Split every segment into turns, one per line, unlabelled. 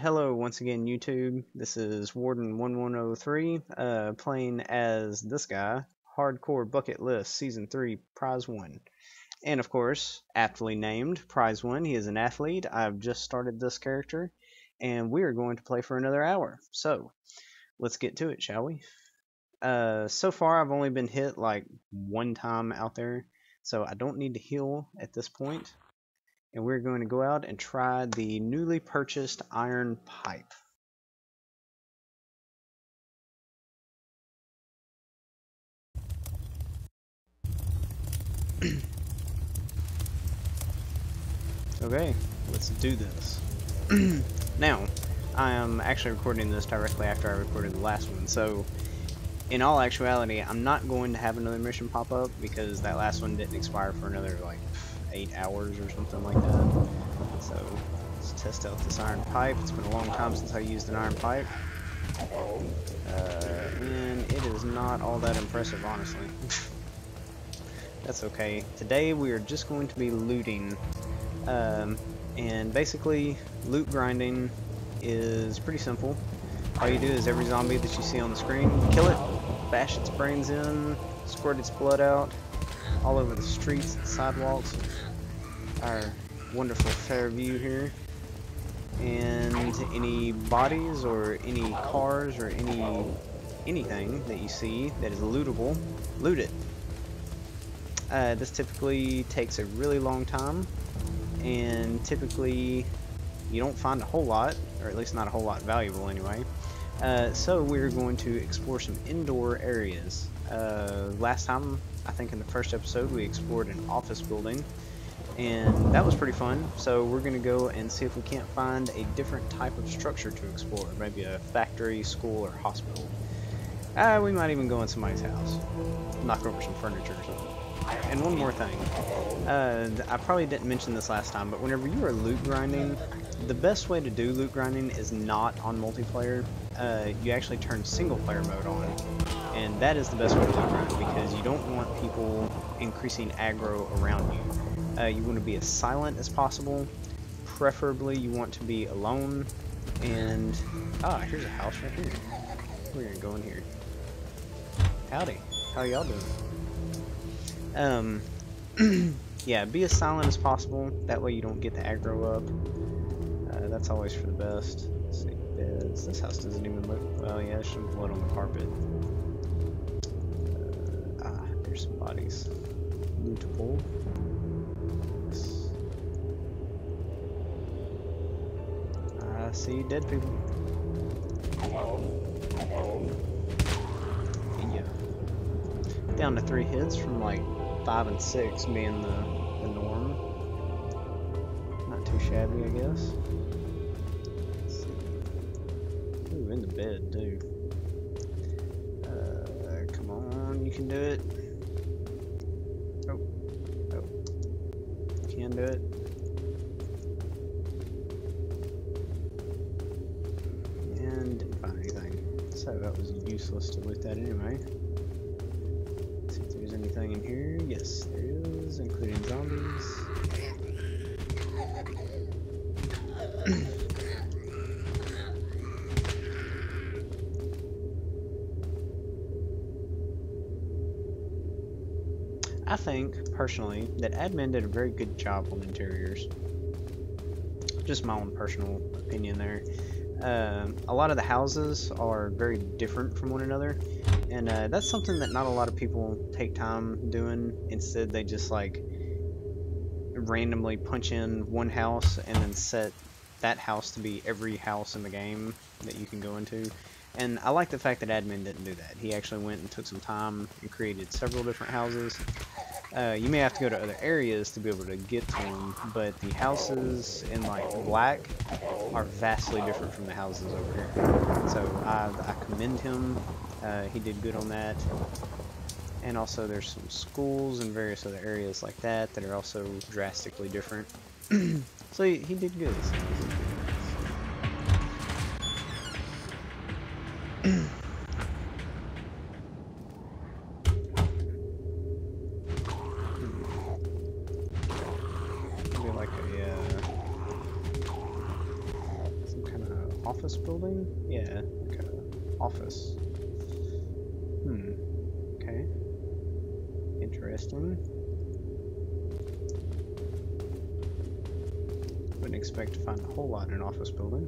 Hello once again, YouTube. This is Warden1103, playing as this guy, Hardcore Bucket List Season 3, Prize 1. And of course, aptly named Prize 1, he is an athlete. I've just started this character, and we are going to play for another hour. So, let's get to it, shall we? So far, I've only been hit like one time out there, so I don't need to heal at this point. And we're going to go out and try the newly purchased iron pipe. Okay, let's do this. Now, I am actually recording this directly after I recorded the last one, so in all actuality, I'm not going to have another mission pop up because that last one didn't expire for another like 8 hours or something like that. So let's test out this iron pipe. It's been a long time since I used an iron pipe, and it is not all that impressive, honestly. That's okay. Today we are just going to be looting, and basically loot grinding is pretty simple. All you do is every zombie that you see on the screen, kill it, bash its brains in, squirt its blood out all over the streets and sidewalks. Our wonderful fair view here, and any bodies or any cars or anything that you see that is lootable, loot it. This typically takes a really long time, and typically you don't find a whole lot, or at least not a whole lot valuable anyway. So we're going to explore some indoor areas. Last time, I think in the first episode, we explored an office building, and that was pretty fun. So we're going to go and see if we can't find a different type of structure to explore, maybe a factory, school, or hospital. We might even go in somebody's house, knock over some furniture or something. And one more thing, I probably didn't mention this last time, but whenever you are loot grinding, the best way to do loot grinding is not on multiplayer. You actually turn single player mode on, and that is the best way to loot grind because you don't want people increasing aggro around you. You want to be as silent as possible. Preferably you want to be alone. And here's a house right here. We're gonna go in here. Howdy, how y'all doing? Yeah, be as silent as possible. That way you don't get the aggro up. That's always for the best. Let's see, beds. This house doesn't even look. Well, yeah, there's some blood on the carpet. There's some bodies. Lootable. I see dead people. Yeah. Down to 3 hits from like 5 and 6 being the norm. Not too shabby, I guess. Let's see. Ooh, in the bed, too. Come on, you can do it. Oh. You can do it. And didn't find anything. So that was useless to loot that anyway. Let's see if there's anything in here. Yes, there is, including zombies. I think, personally, that admin did a very good job on interiors. Just my own personal opinion there. A lot of the houses are very different from one another, and that's something that not a lot of people take time doing. Instead, they just like randomly punch in one house and then set that house to be every house in the game that you can go into. And I like the fact that admin didn't do that. He actually went and took some time and created several different houses. You may have to go to other areas to be able to get to them, but the houses in like black are vastly different from the houses over here. So I commend him. He did good on that. And also there's some schools and various other areas like that that are also drastically different. So he did good. Maybe like a some kind of office building? Yeah, like a office. Okay. Interesting. Wouldn't expect to find a whole lot in an office building.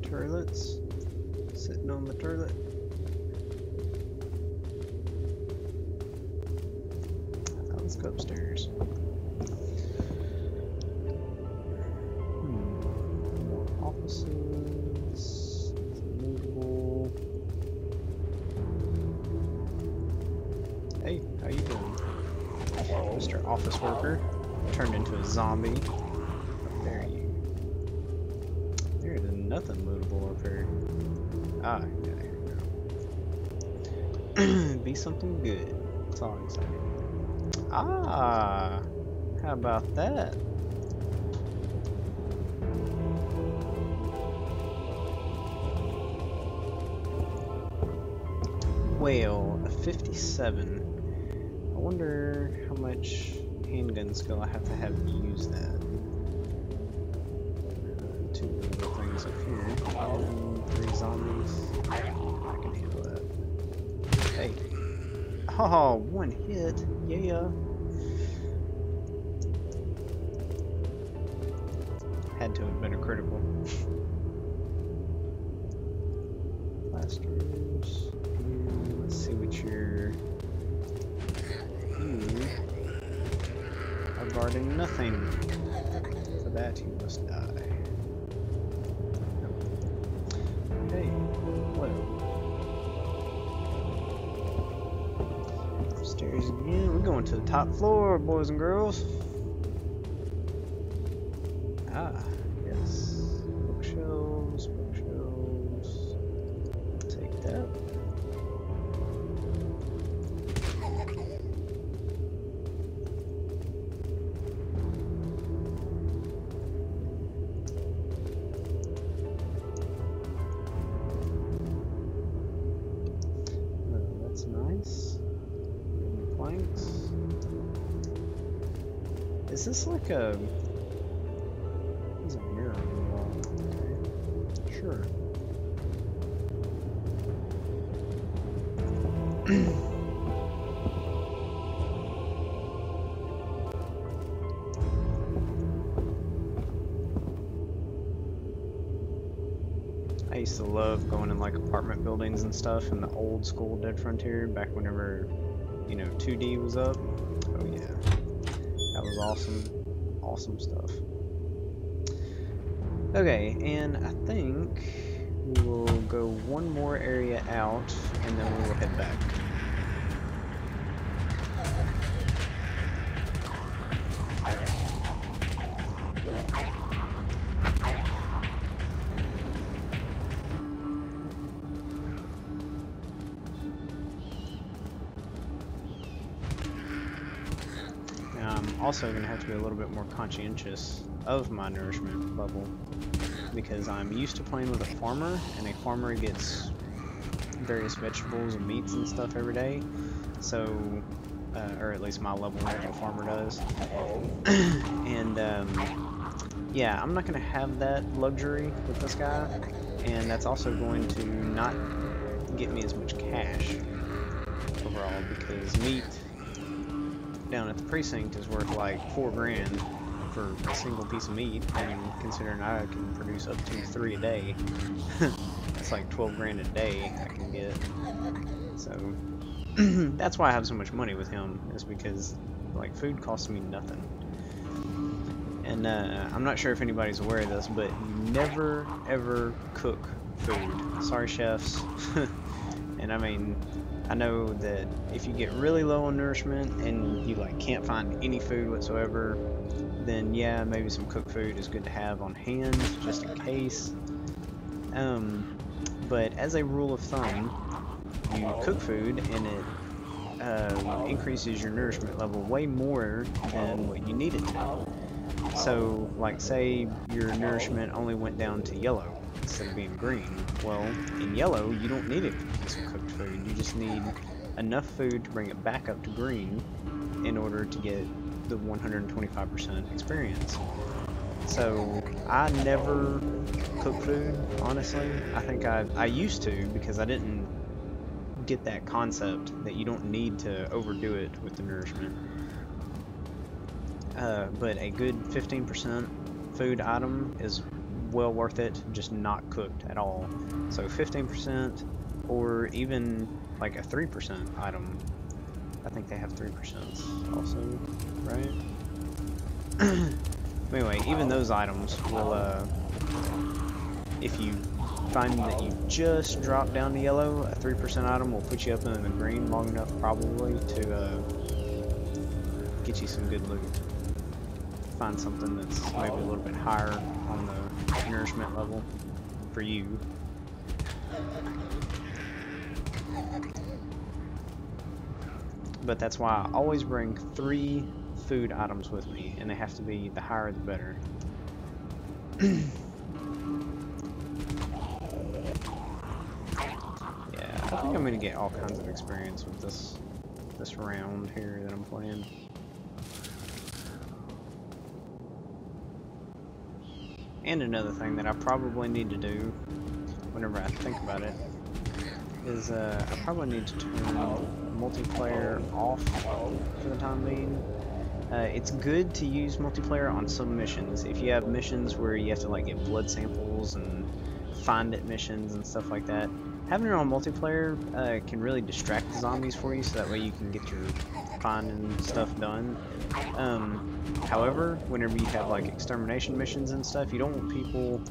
Toilets. Sitting on the toilet. Let's go upstairs. More offices. Movable. Hey, how you doing? Mr. Office Worker. Turned into a zombie. How dare you? There is nothing lootable up here. Ah, yeah, here we go. Be something good. That's all I'm saying. Ah, how about that? Well, a 57. I wonder how much handgun skill I have to have to use that. Two little things up here. 3 zombies. I can handle that. Hey. Oh, 1 hit. Yeah. Had to have been a critical. Blasters. And let's see what you're. You are guarding nothing. For that, you must die. Okay. Whoa. Upstairs again. We're going to the top floor, boys and girls. Ah, yes. Bookshelves, bookshelves. Take that. That's nice. Wooden planks. Is this like a... There's a mirror on the wall. Okay. Sure. I used to love going in like apartment buildings and stuff in the old school Dead Frontier back whenever, you know, 2D was up. Oh yeah. That was awesome. Awesome stuff. Okay, and I think we will go one more area out and then we will head back. Now, I'm also going to have to be a little bit more conscientious of my nourishment level because I'm used to playing with a farmer, and a farmer gets various vegetables and meats and stuff every day, so or at least my level of a farmer does. And yeah, I'm not going to have that luxury with this guy, and that's also going to not get me as much cash overall because meat down at the precinct is worth like $4 grand for a single piece of meat, and considering I can produce up to 3 a day, that's like 12 grand a day I can get. So that's why I have so much money with him, is because like food costs me nothing. And I'm not sure if anybody's aware of this, but you never ever cook food. Sorry, chefs. And I mean, I know that if you get really low on nourishment and you like can't find any food whatsoever, then yeah, maybe some cooked food is good to have on hand just in case. But as a rule of thumb, you cook food and it increases your nourishment level way more than what you need it to. So, like, say your nourishment only went down to yellow, instead of being green. Well, in yellow, you don't need a piece of cooked food. You just need enough food to bring it back up to green in order to get the 125% experience. So I never cook food, honestly. I think I used to, because I didn't get that concept that you don't need to overdo it with the nourishment. But a good 15% food item is well worth it, just not cooked at all. So 15%, or even like a 3% item. I think they have 3% also, right? Anyway, even those items will, if you find that you just drop down to yellow, a 3% item will put you up in the green long enough probably to get you some good loot. Find something that's maybe a little bit higher on the nourishment level for you. But that's why I always bring 3 food items with me, and they have to be the higher the better. Yeah, I think I'm gonna get all kinds of experience with this round here that I'm playing. And another thing that I probably need to do whenever I think about it is I probably need to turn multiplayer off for the time being. It's good to use multiplayer on some missions. If you have missions where you have to like get blood samples and find it missions and stuff like that, having it on multiplayer can really distract the zombies for you, so that way you can get your finding stuff done. However, whenever you have like extermination missions and stuff, you don't want people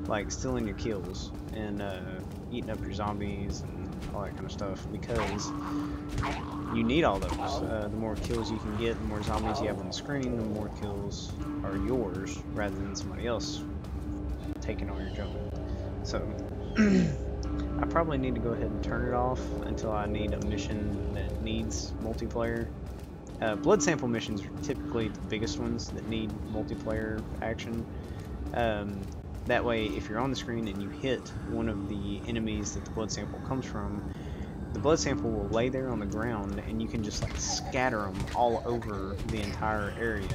like stealing your kills and eating up your zombies and all that kind of stuff, because you need all those. The more kills you can get, the more zombies you have on the screen, the more kills are yours rather than somebody else taking all your junk. So I probably need to go ahead and turn it off until I need a mission that needs multiplayer. Blood sample missions are typically the biggest ones that need multiplayer action. That way, if you're on the screen and you hit one of the enemies that the blood sample comes from, the blood sample will lay there on the ground, and you can just like scatter them all over the entire area.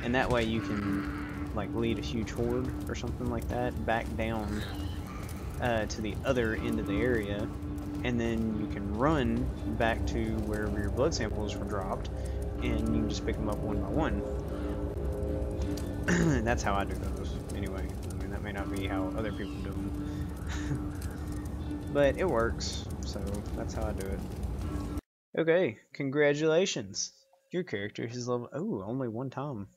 And that way you can like lead a huge horde or something like that back down to the other end of the area, and then you can run back to wherever your blood samples were dropped, and you can just pick them up one by one. That's how I do those, anyway. I mean, that may not be how other people do them. But it works, so that's how I do it. Okay, congratulations. Your character has leveled... Oh, only one time.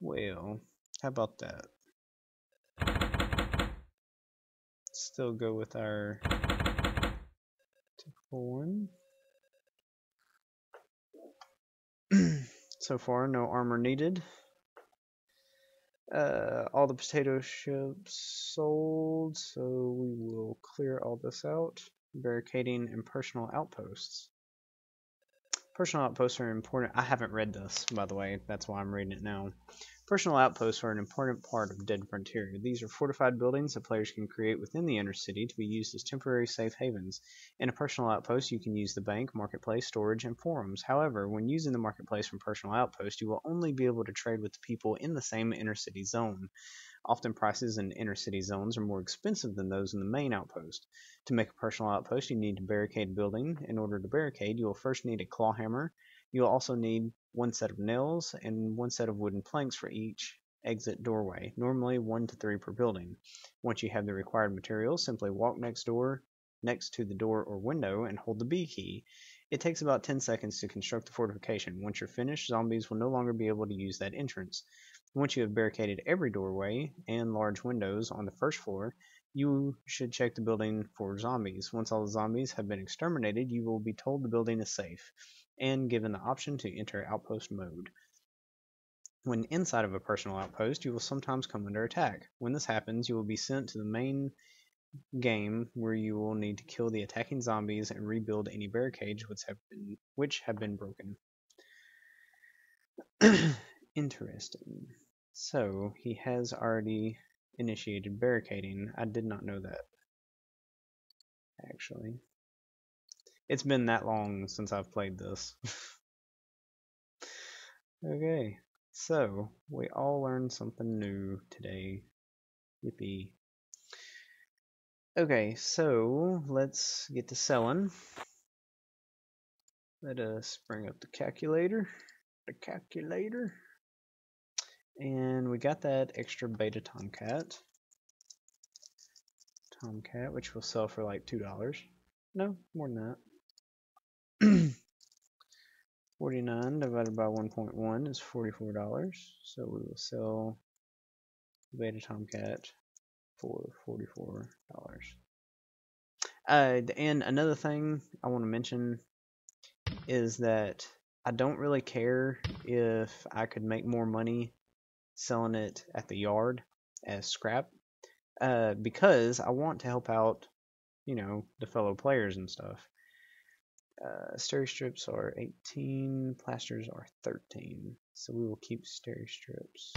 Well, how about that? Still go with our typical one. So far, no armor needed. All the potato chips sold, so we will clear all this out. Barricading and personal outposts. Personal outposts are important. I haven't read this, by the way. That's why I'm reading it now. Personal outposts are an important part of Dead Frontier. These are fortified buildings that players can create within the inner city to be used as temporary safe havens. In a personal outpost, you can use the bank, marketplace, storage, and forums. However, when using the marketplace from personal outpost, you will only be able to trade with the people in the same inner city zone. Often prices in inner city zones are more expensive than those in the main outpost. To make a personal outpost, you need to barricade a building. In order to barricade, you will first need a claw hammer. You will also need one set of nails and one set of wooden planks for each exit doorway, normally 1 to 3 per building. Once you have the required materials, simply walk next to the door or window and hold the B key. It takes about 10 seconds to construct the fortification. Once you're finished, zombies will no longer be able to use that entrance. Once you have barricaded every doorway and large windows on the first floor, you should check the building for zombies. Once all the zombies have been exterminated, you will be told the building is safe and given the option to enter outpost mode. When inside of a personal outpost, you will sometimes come under attack. When this happens, you will be sent to the main game, where you will need to kill the attacking zombies and rebuild any barricades which have been broken. Interesting. So he has already initiated barricading. I did not know that, actually. It's been that long since I've played this. Okay, so we all learned something new today. Yippee. Okay, so let's get to selling. Let us bring up the calculator. And we got that extra beta Tomcat. Which will sell for like $2. No, more than that. 49 divided by 1.1 is $44. So we will sell the beta Tomcat for $44. And another thing I want to mention is that I don't really care if I could make more money selling it at the yard as scrap, because I want to help out, the fellow players and stuff. Steri strips are 18, plasters are 13, so we will keep steri strips.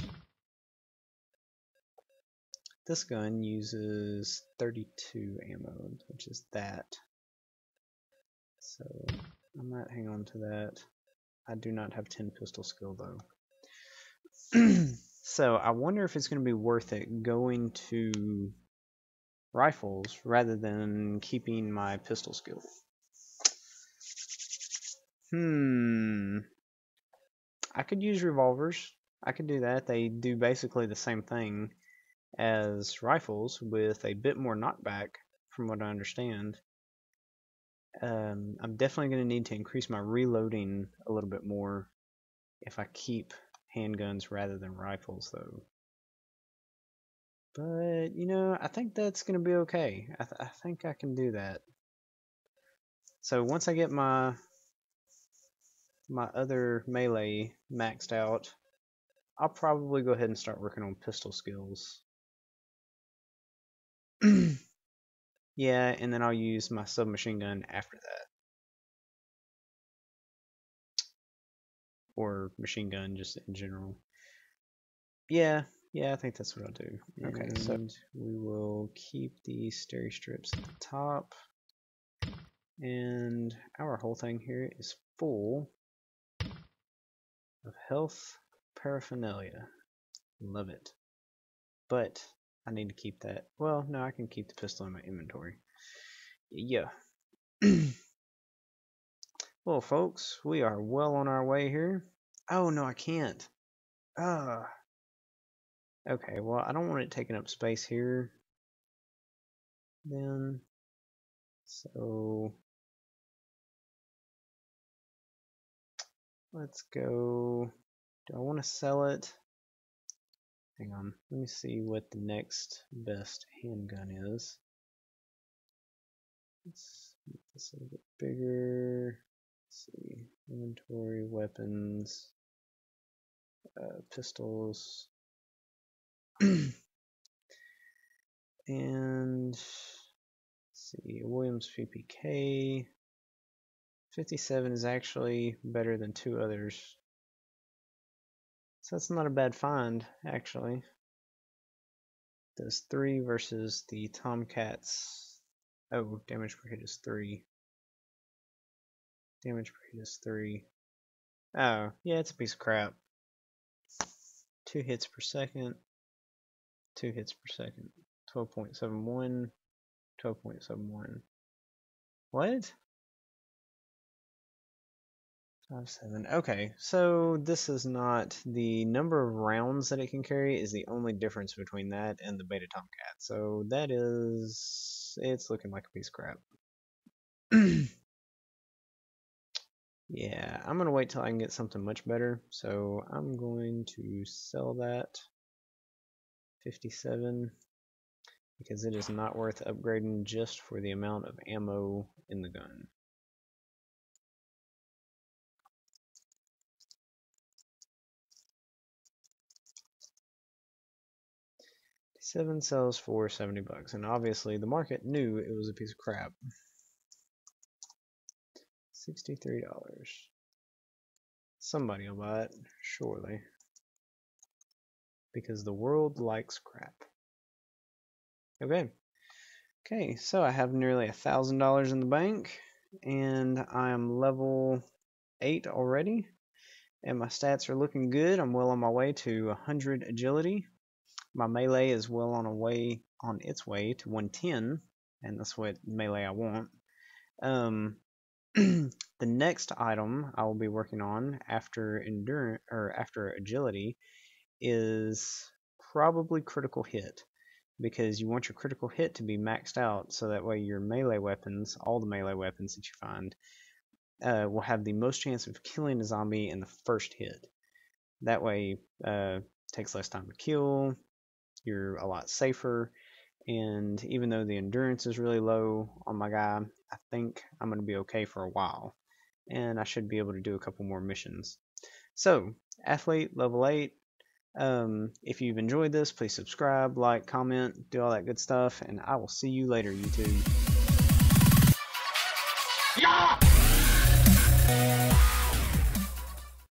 This gun uses 32 ammo, which is that. So I might hang on to that. I do not have 10 pistol skill though. So I wonder if it's going to be worth it going to rifles rather than keeping my pistol skill. I could use revolvers. I could do that. They do basically the same thing as rifles with a bit more knockback from what I understand. I'm definitely going to need to increase my reloading a little bit more if I keep handguns rather than rifles though. But, I think that's going to be okay. I think I can do that. So once I get my other melee maxed out, I'll probably go ahead and start working on pistol skills. Yeah, and then I'll use my submachine gun after that. Or machine gun just in general. Yeah, I think that's what I'll do. Okay, so we will keep the steri strips at the top. And our whole thing here is full of health paraphernalia. Love it. But I need to keep that. Well, no, I can keep the pistol in my inventory. Yeah. Well, folks, we are well on our way here. Oh, no, I can't. Okay, well, I don't want it taking up space here. Then, so let's go. Do I want to sell it? Hang on, let me see what the next best handgun is. Let's make this a little bit bigger. Let's see, inventory, weapons, pistols, and let's see, Williams PPK. 57 is actually better than two others. So that's not a bad find, actually. Does 3 versus the Tomcats. Oh, damage per hit is 3. Damage per hit is 3. Oh, yeah, it's a piece of crap. 2 hits per second. 2 hits per second. 12.71. 12.71. What? 5.7. Okay, so this is not the number of rounds that it can carry is the only difference between that and the Beta Tomcat. So that is, it's looking like a piece of crap. Yeah, I'm gonna wait till I can get something much better. So I'm going to sell that 57 because it is not worth upgrading just for the amount of ammo in the gun. Seven sells for $70, and obviously the market knew it was a piece of crap. $63. Somebody will buy it, surely. Because the world likes crap. Okay. Okay, so I have nearly $1,000 in the bank, and I am level 8 already, and my stats are looking good. I'm well on my way to 100 agility. My melee is well on its way to 110, and that's what melee I want. The next item I will be working on after endurance or after agility is probably critical hit, because you want your critical hit to be maxed out so that way your melee weapons, all the melee weapons that you find, will have the most chance of killing a zombie in the first hit. That way, it takes less time to kill, you're a lot safer, and even though the endurance is really low on my guy, I think I'm going to be okay for a while, and I should be able to do a couple more missions. So, Athlete, level 8. If you've enjoyed this, please subscribe, like, comment, do all that good stuff, and I will see you later, YouTube.
Yeah!